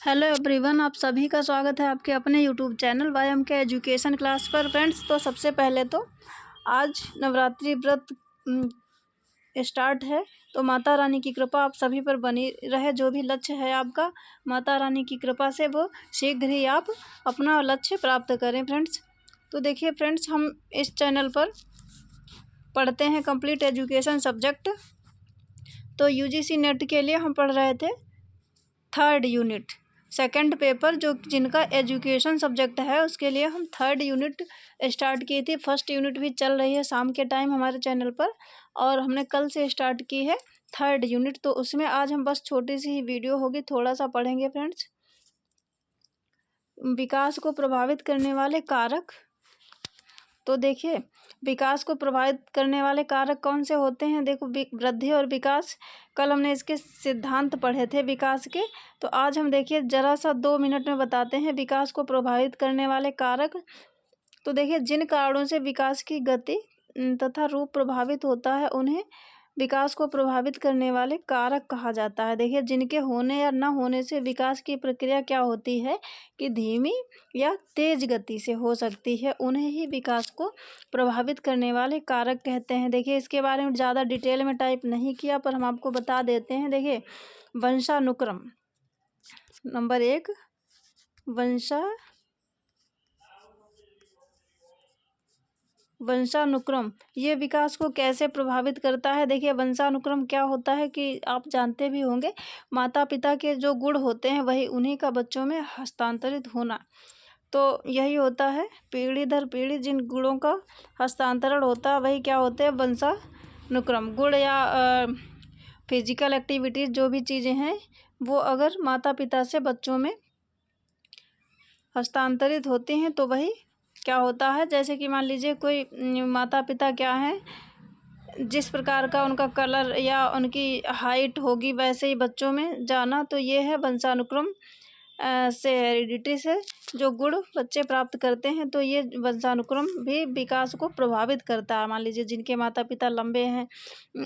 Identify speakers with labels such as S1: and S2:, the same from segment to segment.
S1: Hello everyone, आप सभी का स्वागत है आपके अपने यूट्यूब चैनल वाईएम के एजुकेशन क्लास पर। फ्रेंड्स, तो सबसे पहले तो आज नवरात्रि व्रत स्टार्ट है, तो माता रानी की कृपा आप सभी पर बनी रहे। जो भी लक्ष्य है आपका, माता रानी की कृपा से वो शीघ्र ही आप अपना लक्ष्य प्राप्त करें। फ्रेंड्स, तो देखिए फ्रेंड्स, हम इस चैनल पर पढ़ते हैं कंप्लीट एजुकेशन सब्जेक्ट। तो यूजीसी नेट के लिए हम पढ़ रहे थे 3rd यूनिट, सेकंड पेपर जो जिनका एजुकेशन सब्जेक्ट है उसके लिए हम 3rd यूनिट स्टार्ट की थी। 1st यूनिट भी चल रही है शाम के टाइम हमारे चैनल पर, और हमने कल से स्टार्ट की है 3rd यूनिट। तो उसमें आज हम बस छोटी सी ही वीडियो होगी, थोड़ा सा पढ़ेंगे फ्रेंड्स। विकास को प्रभावित करने वाले कारक। तो देखिए, विकास को प्रभावित करने वाले कारक कौन से होते हैं। देखो, वृद्धि और विकास, कल हमने इसके सिद्धांत पढ़े थे विकास के। तो आज हम देखिए ज़रा सा 2 मिनट में बताते हैं विकास को प्रभावित करने वाले कारक। तो देखिए, जिन कारणों से विकास की गति तथा रूप प्रभावित होता है उन्हें विकास को प्रभावित करने वाले कारक कहा जाता है। देखिए, जिनके होने या न होने से विकास की प्रक्रिया क्या होती है कि धीमी या तेज गति से हो सकती है, उन्हें ही विकास को प्रभावित करने वाले कारक कहते हैं। देखिए, इसके बारे में ज़्यादा डिटेल में टाइप नहीं किया, पर हम आपको बता देते हैं। देखिए, वंशानुक्रम नंबर 1, वंशानुक्रम ये विकास को कैसे प्रभावित करता है। देखिए, वंशानुक्रम क्या होता है कि आप जानते भी होंगे, माता पिता के जो गुण होते हैं वही उन्हीं का बच्चों में हस्तांतरित होना। तो यही होता है, पीढ़ी दर पीढ़ी जिन गुणों का हस्तांतरण होता है वही क्या होते हैं, वंशानुक्रम। गुण या फिजिकल एक्टिविटीज़ जो भी चीज़ें हैं वो अगर माता पिता से बच्चों में हस्तांतरित होती हैं तो वही क्या होता है। जैसे कि मान लीजिए कोई माता पिता क्या हैं, जिस प्रकार का उनका कलर या उनकी हाइट होगी वैसे ही बच्चों में जाना, तो ये है वंशानुक्रम से, हेरिडिटी से जो गुण बच्चे प्राप्त करते हैं। तो ये वंशानुक्रम भी विकास को प्रभावित करता है। मान लीजिए जिनके माता पिता लंबे हैं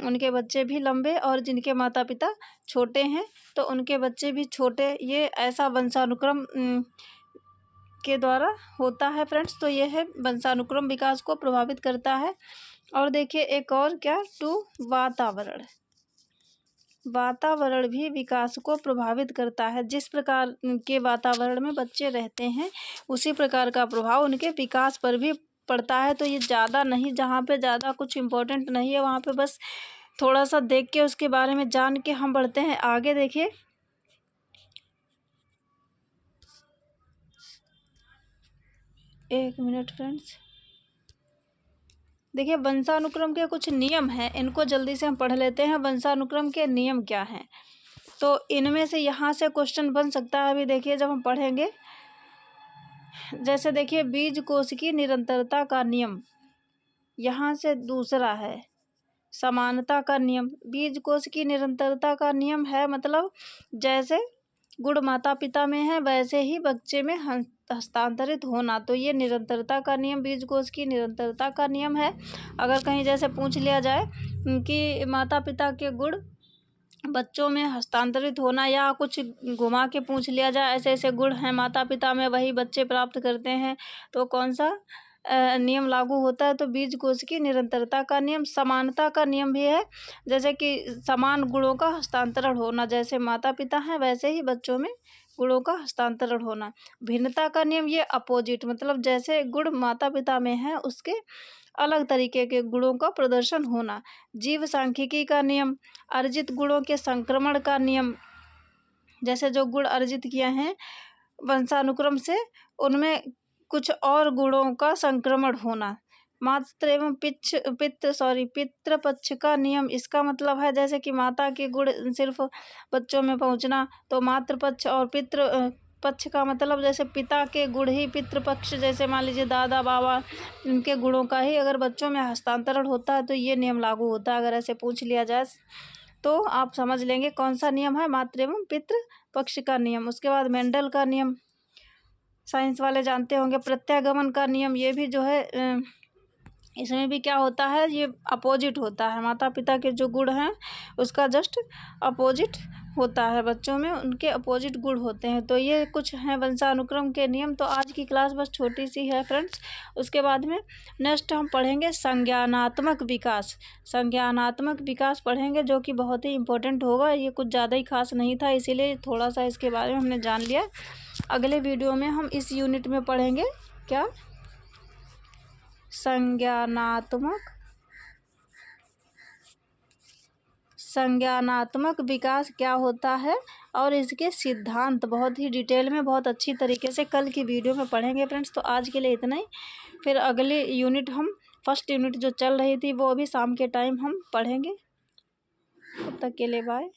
S1: उनके बच्चे भी लंबे, और जिनके माता पिता छोटे हैं तो उनके बच्चे भी छोटे। ये ऐसा वंशानुक्रम के द्वारा होता है फ्रेंड्स। तो ये है वंशानुक्रम विकास को प्रभावित करता है। और देखिए एक और क्या, 2 वातावरण भी विकास को प्रभावित करता है। जिस प्रकार के वातावरण में बच्चे रहते हैं उसी प्रकार का प्रभाव उनके विकास पर भी पड़ता है। तो ये ज़्यादा नहीं, जहाँ पे ज़्यादा कुछ इम्पोर्टेंट नहीं है वहाँ पे बस थोड़ा सा देख के उसके बारे में जान के हम बढ़ते हैं आगे। देखिए, एक मिनट फ्रेंड्स। देखिए, वंशानुक्रम के कुछ नियम हैं, इनको जल्दी से हम पढ़ लेते हैं। वंशानुक्रम के नियम क्या हैं, तो इनमें से यहाँ से क्वेश्चन बन सकता है। अभी देखिए जब हम पढ़ेंगे, जैसे देखिए बीज कोश की निरंतरता का नियम, यहाँ से दूसरा है समानता का नियम। बीज कोश की निरंतरता का नियम है मतलब जैसे गुण माता पिता में है वैसे ही बच्चे में हस्तांतरित होना। तो ये निरंतरता का नियम, बीजकोश की निरंतरता का नियम है। अगर कहीं जैसे पूछ लिया जाए कि माता पिता के गुण बच्चों में हस्तांतरित होना, या कुछ घुमा के पूछ लिया जाए ऐसे ऐसे गुण हैं माता पिता में वही बच्चे प्राप्त करते हैं, तो कौन सा नियम लागू होता है, तो बीजकोश की निरंतरता का नियम। समानता का नियम भी है, जैसे कि समान गुणों का हस्तांतरण होना, जैसे माता पिता हैं वैसे ही बच्चों में गुणों का हस्तांतरण होना। भिन्नता का नियम, ये अपोजिट, मतलब जैसे गुण माता पिता में है उसके अलग तरीके के गुणों का प्रदर्शन होना। जीव सांख्यिकी का नियम, अर्जित गुणों के संक्रमण का नियम, जैसे जो गुण अर्जित किए हैं वंशानुक्रम से उनमें कुछ और गुणों का संक्रमण होना। मात्र एवं पितृ पक्ष का नियम, इसका मतलब है जैसे कि माता के गुण सिर्फ बच्चों में पहुंचना, तो मातृ पक्ष और पितृ पक्ष का मतलब जैसे पिता के गुण ही पितृपक्ष, जैसे मान लीजिए दादा बाबा, इनके गुणों का ही अगर बच्चों में हस्तांतरण होता है तो ये नियम लागू होता है। अगर ऐसे पूछ लिया जाए तो आप समझ लेंगे कौन सा नियम है, मातृ एवं पितृ पक्ष का नियम। उसके बाद मेंडल का नियम, साइंस वाले जानते होंगे। प्रत्यागमन का नियम, ये भी जो है इसमें भी क्या होता है, ये अपोजिट होता है, माता पिता के जो गुण हैं उसका जस्ट अपोजिट होता है बच्चों में, उनके अपोजिट गुण होते हैं। तो ये कुछ हैं वंशानुक्रम के नियम। तो आज की क्लास बस छोटी सी है फ्रेंड्स। उसके बाद में नेक्स्ट हम पढ़ेंगे संज्ञानात्मक विकास। संज्ञानात्मक विकास पढ़ेंगे, जो कि बहुत ही इम्पोर्टेंट होगा। ये कुछ ज़्यादा ही खास नहीं था, इसीलिए थोड़ा सा इसके बारे में हमने जान लिया। अगले वीडियो में हम इस यूनिट में पढ़ेंगे क्या, संज्ञानात्मक विकास क्या होता है और इसके सिद्धांत बहुत ही डिटेल में, बहुत अच्छी तरीके से कल की वीडियो में पढ़ेंगे फ्रेंड्स। तो आज के लिए इतना ही। फिर अगली यूनिट हम फर्स्ट यूनिट जो चल रही थी वो अभी शाम के टाइम हम पढ़ेंगे। तब तक के लिए बाय।